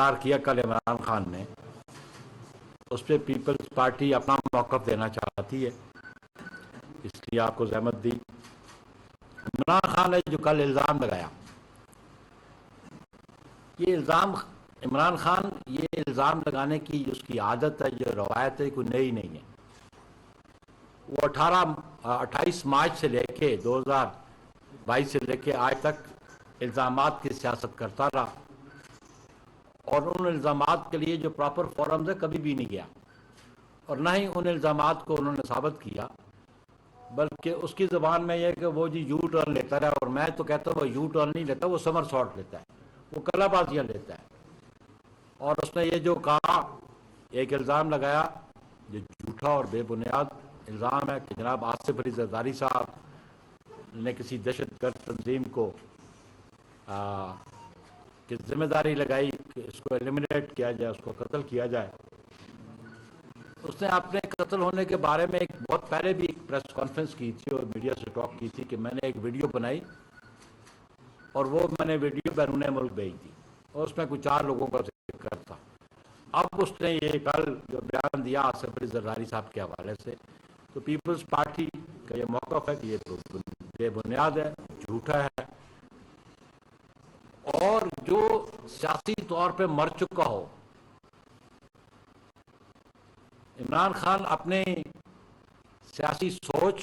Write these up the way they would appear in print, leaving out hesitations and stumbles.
اظہار کیا کل عمران خان نے، اس پہ پیپلز پارٹی اپنا موقف دینا چاہتی ہے، اس لیے آپ کو زحمت دی۔ عمران خان نے جو کل الزام لگایا، یہ الزام عمران خان یہ الزام لگانے کی اس کی عادت ہے، جو روایت ہے، کوئی نئی نہیں ہے۔ وہ 28 مارچ سے لے کے 2022 سے لے کے آج تک الزامات کی سیاست کرتا رہا، اور ان الزامات کے لیے جو پراپر فورمز ہے کبھی بھی نہیں گیا، اور نہ ہی ان الزامات کو انہوں نے ثابت کیا، بلکہ اس کی زبان میں یہ کہ وہ جی یو ٹرن لیتا رہا، اور میں تو کہتا ہوں وہ یو ٹرن نہیں لیتا، وہ سمر ساٹ لیتا ہے، وہ کلا بازیاں لیتا ہے۔ اور اس نے یہ جو کہا، ایک الزام لگایا جو جھوٹا اور بے بنیاد الزام ہے کہ جناب آصف علی زرداری صاحب نے کسی دہشت گرد تنظیم کو کہ ذمہ داری لگائی کہ اس کو ایلیمنیٹ کیا جائے، اس کو قتل کیا جائے۔ اس نے اپنے قتل ہونے کے بارے میں ایک بہت پہلے بھی ایک پریس کانفرنس کی تھی اور میڈیا سے ٹاک کی تھی کہ میں نے ایک ویڈیو بنائی، اور وہ میں نے ویڈیو بیرون ملک بھیج دی، اور اس میں کچھ 4 لوگوں کا ذکر تھا۔ اب اس نے یہ کل جو بیان دیا آصف علی زرداری صاحب کے حوالے سے، تو پیپلز پارٹی کا یہ موقف ہے کہ یہ تو بے بنیاد ہے، جھوٹا ہے، اور جو سیاسی طور پہ مر چکا ہو۔ عمران خان اپنے سیاسی سوچ،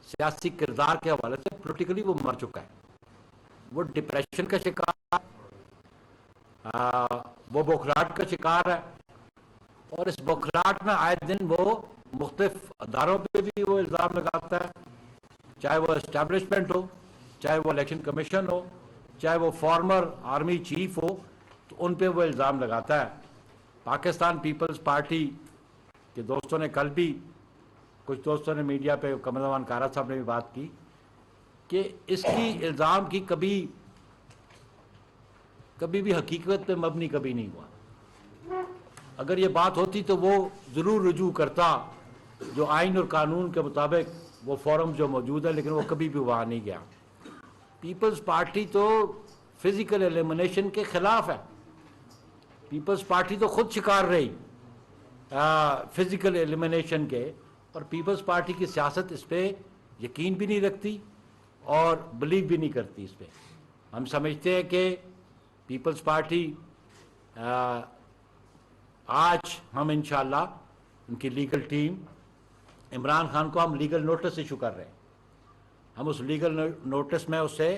سیاسی کردار کے حوالے سے پولیٹیکلی وہ مر چکا ہے، وہ ڈپریشن کا شکار، وہ بوکھلاہٹ کا شکار ہے، اور اس بوکھلاہٹ میں آئے دن وہ مختلف اداروں پہ بھی وہ الزام لگاتا ہے، چاہے وہ اسٹیبلشمنٹ ہو، چاہے وہ الیکشن کمیشن ہو، چاہے وہ فارمر آرمی چیف ہو، تو ان پہ وہ الزام لگاتا ہے۔ پاکستان پیپلز پارٹی کے دوستوں نے کل بھی، کچھ دوستوں نے میڈیا پہ، قمر زمان کارا صاحب نے بھی بات کی کہ اس کی الزام کی کبھی بھی حقیقت پہ مبنی کبھی نہیں ہوا۔ اگر یہ بات ہوتی تو وہ ضرور رجوع کرتا جو آئین اور قانون کے مطابق وہ فورم جو موجود ہے، لیکن وہ کبھی بھی وہاں نہیں گیا۔ پیپلز پارٹی تو فزیکل ایلیمنیشن کے خلاف ہے، پیپلز پارٹی تو خود شکار رہی فزیکل ایلیمنیشن کے، اور پیپلز پارٹی کی سیاست اس پہ یقین بھی نہیں رکھتی اور بلیو بھی نہیں کرتی اس پہ۔ ہم سمجھتے ہیں کہ پیپلز پارٹی آج ہم انشاءاللہ ان کی لیگل ٹیم، عمران خان کو ہم لیگل نوٹس ایشو کر رہے ہیں۔ ہم اس لیگل نوٹس میں اس سے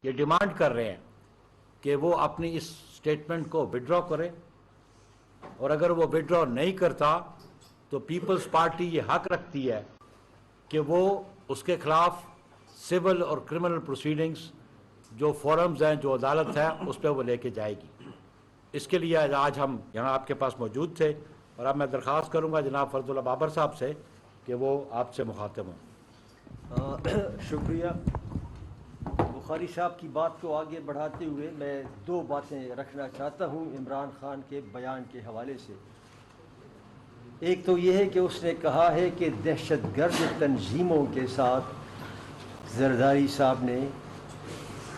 یہ ڈیمانڈ کر رہے ہیں کہ وہ اپنی اس سٹیٹمنٹ کو وڈرا کرے، اور اگر وہ وڈرا نہیں کرتا تو پیپلز پارٹی یہ حق رکھتی ہے کہ وہ اس کے خلاف سول اور کرمنل پروسیڈنگز جو فورمز ہیں، جو عدالت ہے، اس پہ وہ لے کے جائے گی۔ اس کے لیے آج ہم یہاں آپ کے پاس موجود تھے، اور اب میں درخواست کروں گا جناب فرض اللہ بابر صاحب سے کہ وہ آپ سے مخاطب ہوں۔ شکریہ بخاری صاحب کی بات کو آگے بڑھاتے ہوئے میں 2 باتیں رکھنا چاہتا ہوں عمران خان کے بیان کے حوالے سے۔ ایک تو یہ ہے کہ اس نے کہا ہے کہ دہشت گرد تنظیموں کے ساتھ زرداری صاحب نے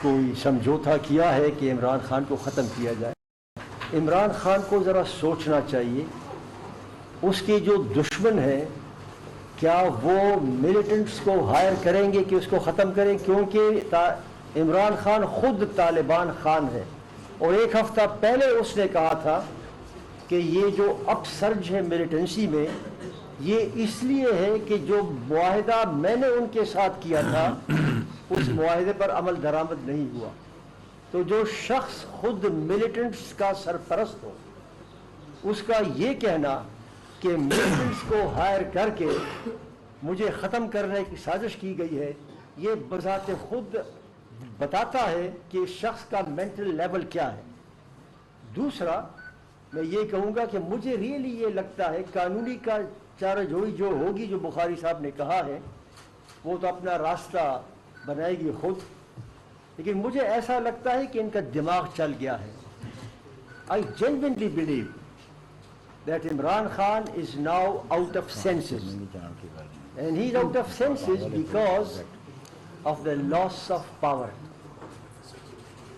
کوئی سمجھوتا کیا ہے کہ عمران خان کو ختم کیا جائے۔ عمران خان کو ذرا سوچنا چاہیے، اس کے جو دشمن ہیں کیا وہ ملیٹنٹس کو ہائر کریں گے کہ اس کو ختم کریں، کیونکہ عمران خان خود طالبان خان ہے، اور 1 ہفتہ پہلے اس نے کہا تھا کہ یہ جو اپ سرج ہے ملیٹنسی میں، یہ اس لیے ہے کہ جو معاہدہ میں نے ان کے ساتھ کیا تھا اس معاہدے پر عمل درآمد نہیں ہوا۔ تو جو شخص خود ملیٹنٹس کا سرپرست ہو، اس کا یہ کہنا کہ ملیٹنٹس کو ہائر کر کے مجھے ختم کرنے کی سازش کی گئی ہے، یہ بذات خود بتاتا ہے کہ شخص کا مینٹل لیول کیا ہے۔ دوسرا میں یہ کہوں گا کہ مجھے ریئلی یہ لگتا ہے قانونی کا چارہ جوئی جو ہوگی، جو بخاری صاحب نے کہا ہے، وہ تو اپنا راستہ بنائے گی خود، لیکن مجھے ایسا لگتا ہے کہ ان کا دماغ چل گیا ہے۔ I genuinely believe that Imran Khan is now out of senses, and he's out of senses because of the loss of power.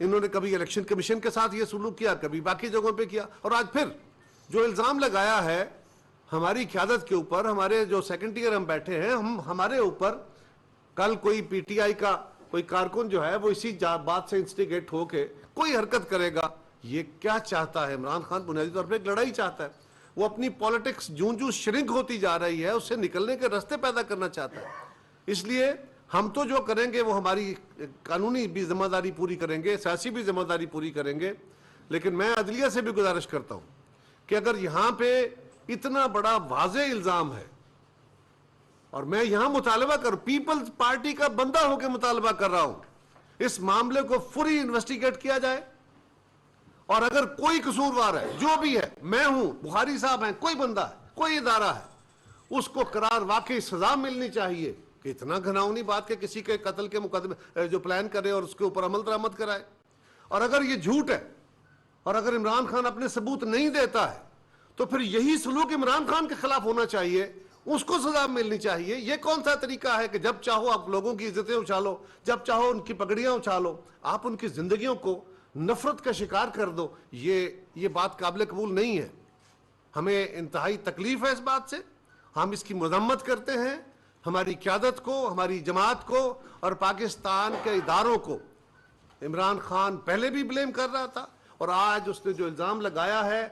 انہوں نے کبھی الیکشن کمیشن کے ساتھ یہ سلوک کیا, کبھی باقی جگہوں پہ کیا, اور آج پھر جو الزام لگایا ہے ہماری قیادت کے اوپر, ہمارے جو سیکنڈ ایئر ہم بیٹھے ہیں, ہمارے اوپر کل کوئی پی ٹی آئی کا کوئی کارکن جو ہے وہ اسی بات سے انسٹیگیٹ ہو کے کوئی حرکت کرے گا. یہ کیا چاہتا ہے عمران خان؟ بنیادی طور پہ ایک لڑائی چاہتا ہے. وہ اپنی پالیٹکس جوں شرنک ہوتی جا رہی ہے اس سے نکلنے کے راستے پیدا کرنا چاہتا ہے. اس لیے ہم تو جو کریں گے وہ ہماری قانونی بھی ذمہ داری پوری کریں گے, سیاسی بھی ذمہ داری پوری کریں گے, لیکن میں عدلیہ سے بھی گزارش کرتا ہوں کہ اگر یہاں پہ اتنا بڑا واضح الزام ہے, اور میں یہاں مطالبہ پیپلز پارٹی کا بندہ ہو کے مطالبہ کر رہا ہوں, اس معاملے کو فوری انویسٹیگیٹ کیا جائے, اور اگر کوئی قصوروار ہے, جو بھی ہے, میں ہوں, بخاری صاحب ہیں, کوئی بندہ ہے, کوئی ادارہ ہے, اس کو قرار واقعی سزا ملنی چاہیے. کہ اتنا گھناؤنی بات کہ کسی کے قتل کے مقدمے جو پلان کرے اور اس کے اوپر عمل درآمد کرائے. اور اگر یہ جھوٹ ہے, اور اگر عمران خان اپنے ثبوت نہیں دیتا ہے, تو پھر یہی سلوک عمران خان کے خلاف ہونا چاہیے, اس کو سزا ملنی چاہیے. یہ کون سا طریقہ ہے کہ جب چاہو آپ لوگوں کی عزتیں اچھالو, جب چاہو ان کی پگڑیاں اچھالو, آپ ان کی زندگیوں کو نفرت کا شکار کر دو؟ یہ بات قابل قبول نہیں ہے. ہمیں انتہائی تکلیف ہے اس بات سے, ہم اس کی مذمت کرتے ہیں. ہماری قیادت کو, ہماری جماعت کو اور پاکستان کے اداروں کو عمران خان پہلے بھی بلیم کر رہا تھا, اور آج اس نے جو الزام لگایا ہے,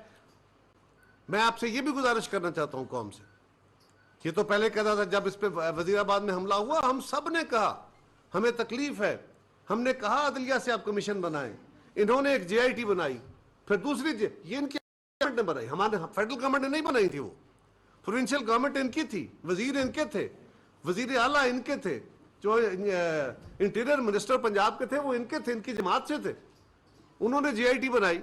میں آپ سے یہ بھی گزارش کرنا چاہتا ہوں قوم سے. یہ تو پہلے کہتا تھا, جب اس پہ وزیر آباد میں حملہ ہوا ہم سب نے کہا ہمیں تکلیف ہے, ہم نے کہا عدلیہ سے آپ کمیشن بنائیں. انہوں نے ایک جے آئی ٹی بنائی, پھر دوسری یہ ان کی گورنمنٹ نے بنائی, ہمارے فیڈرل گورنمنٹ نے نہیں بنائی تھی. وہ پروونشل گورنمنٹ ان کی تھی, وزیر ان کے تھے, وزیر اعلیٰ ان کے تھے, جو انٹیریئر منسٹر پنجاب کے تھے وہ ان کے تھے, ان کی جماعت سے تھے. انہوں نے جے آئی ٹی بنائی,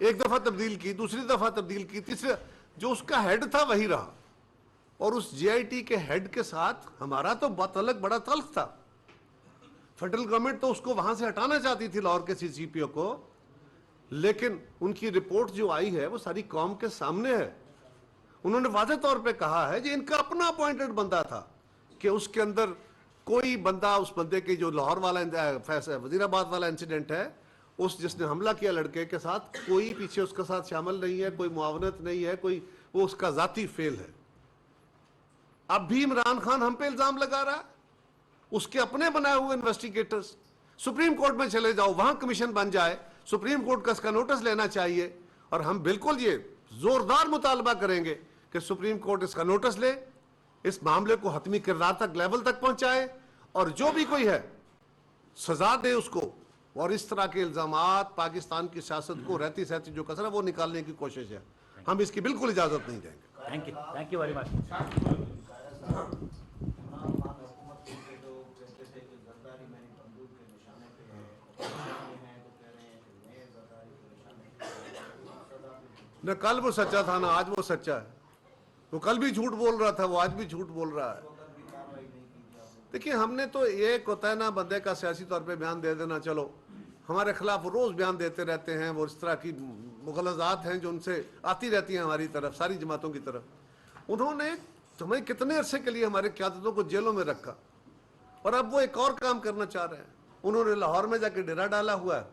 ایک دفعہ تبدیل کی, دوسری دفعہ تبدیل کی, تیسری, جو اس کا ہیڈ تھا وہی رہا. اور اس جے آئی ٹی کے ہیڈ کے ساتھ ہمارا تو تعلق بڑا تلخ تھا. فیڈرل گورنمنٹ تو اس کو وہاں سے ہٹانا چاہتی تھی, لاہور کے سی پی او کو, لیکن ان کی رپورٹ جو آئی ہے وہ ساری قوم کے سامنے ہے. انہوں نے واضح طور پہ کہا ہے کہ ان کا اپنا اپوائنٹڈ بندہ تھا, کہ اس کے اندر کوئی بندہ, اس بندے کی جو لاہور والا وزیر آباد والا انسیڈنٹ ہے, جس نے حملہ کیا لڑکے کے ساتھ, کوئی پیچھے اس کے ساتھ شامل نہیں ہے, کوئی معاونت نہیں ہے, کوئی وہ اس کا ذاتی فیل ہے. اب بھی عمران خان ہم پہ الزام لگا رہا ہے, اس کے اپنے بنائے ہوئے انویسٹیگیٹرز. سپریم کورٹ میں چلے جاؤ, وہاں کمیشن بن جائے, سپریم کورٹ کا اس کا نوٹس لینا چاہیے. اور ہم بالکل یہ زوردار مطالبہ کریں گے کہ سپریم کورٹ اس کا نوٹس لے, اس معاملے کو حتمی کردار تک, لیول تک پہنچائے, اور جو بھی کوئی ہے سزا دے اس کو. اور اس طرح کے الزامات پاکستان کی سیاست کو رہتی سہتی جو کثر ہے وہ نکالنے کی کوشش ہے, ہم اس کی بالکل اجازت نہیں دیں گے. Thank you very much. نہ کل وہ سچا تھا نہ آج وہ سچا ہے. وہ کل بھی جھوٹ بول رہا تھا, وہ آج بھی جھوٹ بول رہا ہے. دیکھیے, ہم نے تو ایک ہوتا ہے نا بندے کا سیاسی طور پہ بیان دے دینا, چلو ہمارے خلاف روز بیان دیتے رہتے ہیں, وہ اس طرح کی مغالطات ہیں جو ان سے آتی رہتی ہیں ہماری طرف, ساری جماعتوں کی طرف. انہوں نے ہمیں کتنے عرصے کے لیے ہمارے قیادتوں کو جیلوں میں رکھا, اور اب وہ ایک اور کام کرنا چاہ رہے ہیں. انہوں نے لاہور میں جا کے ڈیرا ڈالا ہوا ہے.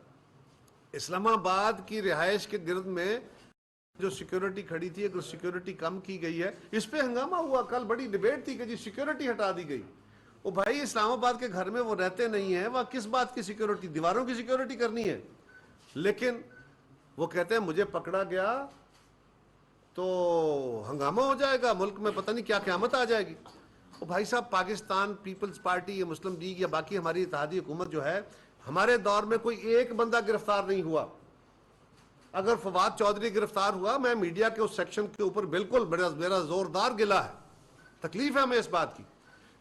اسلام آباد کی رہائش کے گرد میں جو سیکیورٹی کھڑی تھی, اگر سیکیورٹی کم کی گئی ہے, اس پہ ہنگامہ ہوا. کل بڑی ڈیبیٹ تھی کہ جی سیکیورٹی ہٹا دی گئی. وہ بھائی, اسلام آباد کے گھر میں وہ رہتے نہیں ہیں, وہ کس بات کی سیکیورٹی, دیواروں کی سیکیورٹی کرنی ہے. لیکن وہ کہتے ہیں مجھے پکڑا گیا تو ہنگامہ ہو جائے گا, ملک میں پتہ نہیں کیا قیامت آ جائے گی. وہ بھائی صاحب, پاکستان پیپلز پارٹی یا مسلم لیگ یا باقی ہماری اتحادی حکومت جو ہے, ہمارے دور میں کوئی ایک بندہ گرفتار نہیں ہوا. اگر فواد چودھری گرفتار ہوا, میں میڈیا کے اس سیکشن کے اوپر بالکل میرا زوردار گلا ہے, تکلیف ہے ہمیں اس بات کی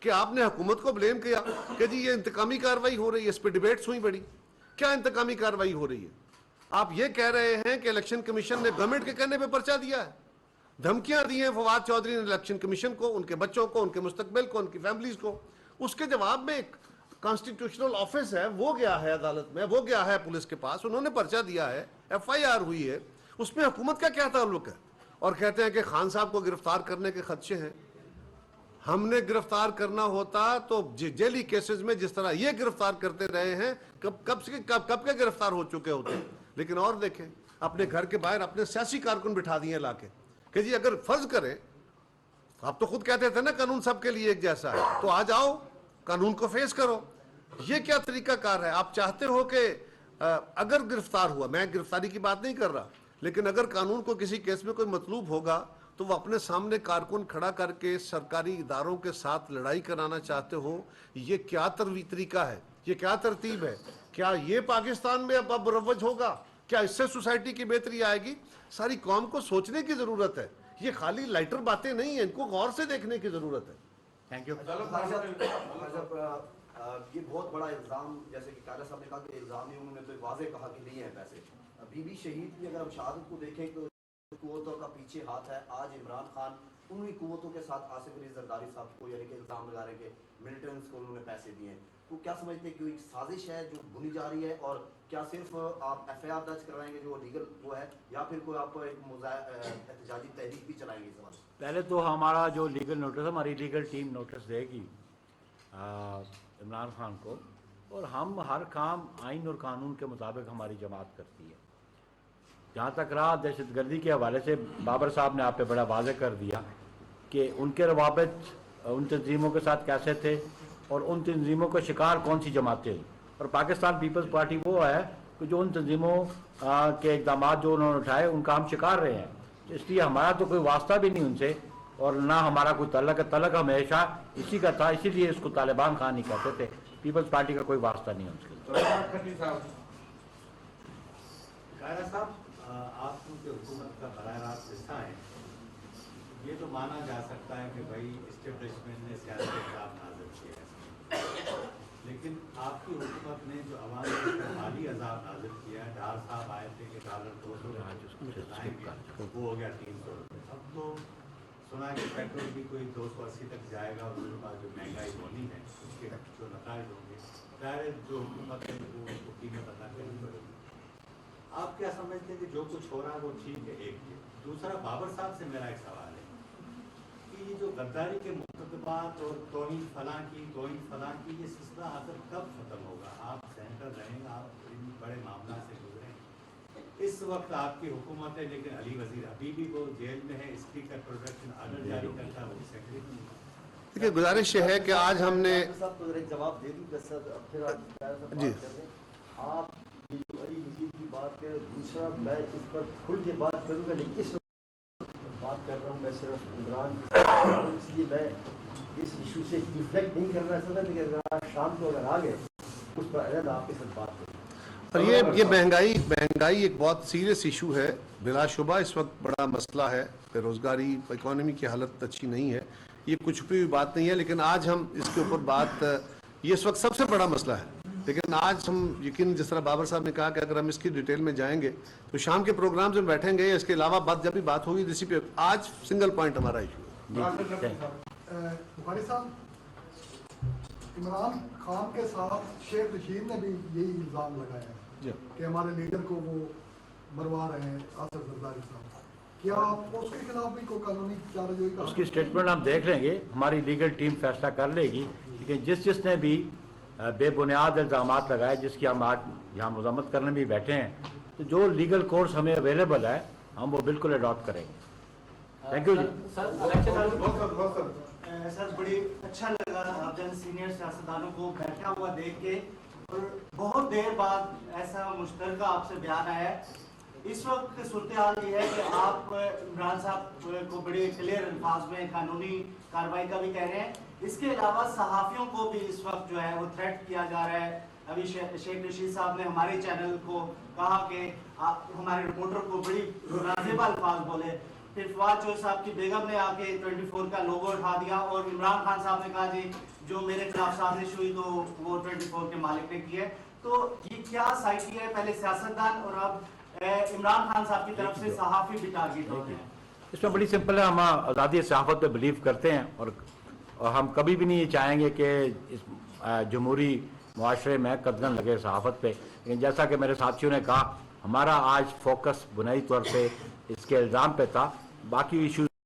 کہ آپ نے حکومت کو بلیم کیا کہ جی یہ انتقامی کاروائی ہو رہی ہے. اس پہ ڈیبیٹس ہوئی بڑی, کیا انتقامی کاروائی ہو رہی ہے. آپ یہ کہہ رہے ہیں کہ الیکشن کمیشن نے گورنمنٹ کے کہنے پہ پرچہ دیا ہے, دھمکیاں دی ہیں فواد چودھری نے الیکشن کمیشن کو, ان کے بچوں کو, ان کے مستقبل کو, ان کی فیملیز کو. اس کے جواب میں ایک کانسٹیٹیوشنل آفس ہے, وہ گیا ہے عدالت میں, وہ گیا ہے پولیس کے پاس, انہوں نے پرچہ دیا ہے, ایف آئی آر ہوئی ہے. اس میں حکومت کا کیا تعلق ہے؟ اور کہتے ہیں کہ خان صاحب کو گرفتار کرنے کے خدشے ہیں. ہم نے گرفتار کرنا ہوتا تو جیلی کیسز میں جس طرح یہ گرفتار کرتے رہے ہیں کب کے گرفتار ہو چکے ہوتے ہیں. لیکن اور دیکھیں, اپنے گھر کے باہر اپنے سیاسی کارکن بٹھا دیے لا کے کہ جی اگر فرض کریں, آپ تو خود کہتے تھے نا قانون سب کے لیے ایک جیسا ہے, تو آ جاؤ قانون کو فیس کرو. یہ کیا طریقہ کار ہے؟ آپ چاہتے ہو کہ اگر گرفتار ہوا, میں گرفتاری کی بات نہیں کر رہا, لیکن اگر قانون کو کسی کیس میں کوئی مطلوب ہوگا تو وہ اپنے سامنے کارکن کھڑا کر کے سرکاری اداروں کے ساتھ لڑائی کرانا چاہتے ہو. یہ کیا طریقہ ہے؟ یہ کیا ترتیب ہے؟ کیا یہ پاکستان میں اب مروج ہوگا؟ کیا اس سے سوسائٹی کی بہتری آئے گی؟ ساری قوم کو سوچنے کی ضرورت ہے. یہ خالی لائٹر باتیں نہیں ہیں, ان کو غور سے دیکھنے کی ضرورت ہے. Thank you. یہ بہت بڑا الزام, جیسے کہ قائدہ صاحب نے کہا کہ الزام نہیں, انہوں نے تو واضح کہا کہ لیے ہیں پیسے. بی بی شہید کی اگر ہم شہادت کو دیکھیں تو قوتوں کا پیچھے ہاتھ ہے. آج عمران خان انہی قوتوں کے ساتھ آصف علی زرداری صاحب کو یعنی کہ الزام لگا رہے ہیں کہ ملٹنٹس کو انہوں نے پیسے دیے ہیں. تو کیا سمجھتے ہیں کہ ایک سازش ہے جو بنی جا رہی ہے, اور کیا صرف آپ ایف آئی آر درج کروائیں گے جو لیگل وہ ہے, یا پھر کوئی آپ ایک احتجاجی تحریک بھی چلائیں گے اس زمانے؟ پہلے تو ہمارا جو لیگل نوٹس, ہماری لیگل ٹیم نوٹس دے گی عمران خان کو, اور ہم ہر کام آئین اور قانون کے مطابق ہماری جماعت کرتی ہے. جہاں تک رہا دہشت گردی کے حوالے سے, بابر صاحب نے آپ پہ بڑا واضح کر دیا کہ ان کے روابط ان تنظیموں کے ساتھ کیسے تھے اور ان تنظیموں کا شکار کون سی جماعتیں ہوئی. اور پاکستان پیپلز پارٹی وہ ہے کہ جو ان تنظیموں کے اقدامات جو انہوں نے اٹھائے ان کا ہم شکار رہے ہیں. اس لیے ہمارا تو کوئی واسطہ بھی نہیں ان سے, اور نہ ہمارا کوئی تعلق ہے. تعلق ہمیشہ اسی کا تھا, اسی لیے اس کو طالبان خان نہیں کہتے تھے. پیپلز پارٹی کا کوئی واسطہ نہیں ہے ان سے. قائدہ صاحب, آپ کیونکہ حکومت کا براہ راست حصہ ہیں, یہ تو مانا جا سکتا ہے کہ بھائی اسٹیبلشمنٹ نے سیاسی عذاب نازل کیا ہے, لیکن آپ کی حکومت نے جو عوام کو مالی عذاب نازل کیا ہے, ڈار صاحب آئے تھے کہ $200 لائیں گے, وہ ہو گیا $300. اب تو سنا ہے کہ پیٹرول بھی کوئی 280 تک جائے گا, اور اس کے بعد جو مہنگائی ہونی ہے اس کے جو نتائج ہوں گے, ظاہر جو حکومت ہے وہ اس کو قیمت ادا کرنی پڑے گی. آپ کیا سمجھتے ہیں کہ جو کچھ ہو رہا ہے وہ ٹھیک ہے؟ ایک یہ. دوسرا, بابر صاحب سے میرا ایک سوال ہے کہ یہ جو غداری کے مقدمات اور توہین فلاں کی یہ سلسلہ آخر کب ختم ہوگا؟ آپ سینٹر رہیں گے, آپ بڑے معاملات سے گزریں. اس وقت آپ کی حکومت ہے, لیکن علی وزیر ابھی بھی وہ جیل میں ہے, اسپیکر پروٹیکشن آرڈر جاری کرتا ہے, وہ سیکریٹری. دیکھیے گزارش یہ ہے کہ آج ہم نے جواب دے دوں جی آپ علی وزیر کی بات کریں. دوسرا میں اس پر کھل کے بات کروں گا, لیکن اس بات کر رہا ہوں میں صرف عمران, اس لیے میں اس ایشو سے ڈیفلیکٹ نہیں کرنا چاہتا, لیکن اگر آج شام کو اگر آ گئے اس پر علیحدہ آپ کے ساتھ بات کریں. اور یہ مہنگائی ایک بہت سیریس ایشو ہے بلا شبہ. اس وقت بڑا مسئلہ ہے, بے روزگاری, اکانومی کی حالت اچھی نہیں ہے, یہ کچھ بھی بات نہیں ہے. لیکن آج ہم اس کے اوپر بات, یہ اس وقت سب سے بڑا مسئلہ ہے, لیکن آج ہم یقین جس طرح بابر صاحب نے کہا کہ اگر ہم اس کی ڈیٹیل میں جائیں گے تو شام کے پروگرامز میں بیٹھیں گے. اس کے علاوہ جب بھی بات ہوگی اسی پہ, آج سنگل پوائنٹ ہمارا ایشو ہے. بخاری صاحب, عمران خان کے ساتھ شیخ رشید نے بھی یہی الزام لگایا ہے کہ ہمارے لیڈر کو وہ مروا رہے ہیں, آصف زرداری صاحب. کیا آپ اس کے خلاف بھی کوئی قانونی چارہ اس کی اسٹیٹمنٹ ہم دیکھ لیں گے, ہماری لیگل ٹیم فیصلہ کر لے گی. لیکن جس نے بھی بے بنیاد الزامات لگائے, جس کی ہم آج یہاں مذمت کرنے بھی بیٹھے ہیں, تو جو لیگل کورس ہمیں اویلیبل ہے ہم وہ بالکل اڈاپٹ کریں گے. تھینک یو جی. سر بڑی اچھا لگا آپ جن سینئر سیاستدانوں کو بیٹھا ہوا دیکھ کے, اور بہت دیر بعد ایسا مشترکہ آپ سے بیان آیا ہے. اس وقت صورتحال یہ ہے کہ آپ عمران صاحب کو بڑے کلیئر الفاظ میں قانونی کارروائی کا بھی کہہ رہے ہیں. اس کے علاوہ صحافیوں کو بھی اس وقت جو ہے وہ تھریٹ کیا جا رہا ہے. ابھی شیخ رشید صاحب نے ہمارے چینل کو کہا کہ ہمارے رپورٹر کو بڑی نازیبا الفاظ بولے. پھر فواد چوہدری صاحب کی بیگم نے آ کے 24 کا لوگو اٹھا دیا, اور عمران خان صاحب نے کہا جی جو میرے خلاف سازش ہوئی تو وہ 24 کے مالک نے کی ہے. تو یہ کیا سائیکی ہے؟ پہلے سیاستدان اور اب عمران خان صاحب کی طرف سے صحافی بھی ٹارگیٹ ہو رہے ہیں. اس میں بڑی سمپل ہے, ہم آزادی صحافت پہ بلیو کرتے ہیں, اور ہم کبھی بھی نہیں چاہیں گے کہ اس جمہوری معاشرے میں قدغن لگے صحافت پہ. لیکن جیسا کہ میرے ساتھیوں نے کہا, ہمارا آج فوکس بنیادی طور پہ اس کے الزام پہ تھا. باقی ایشوز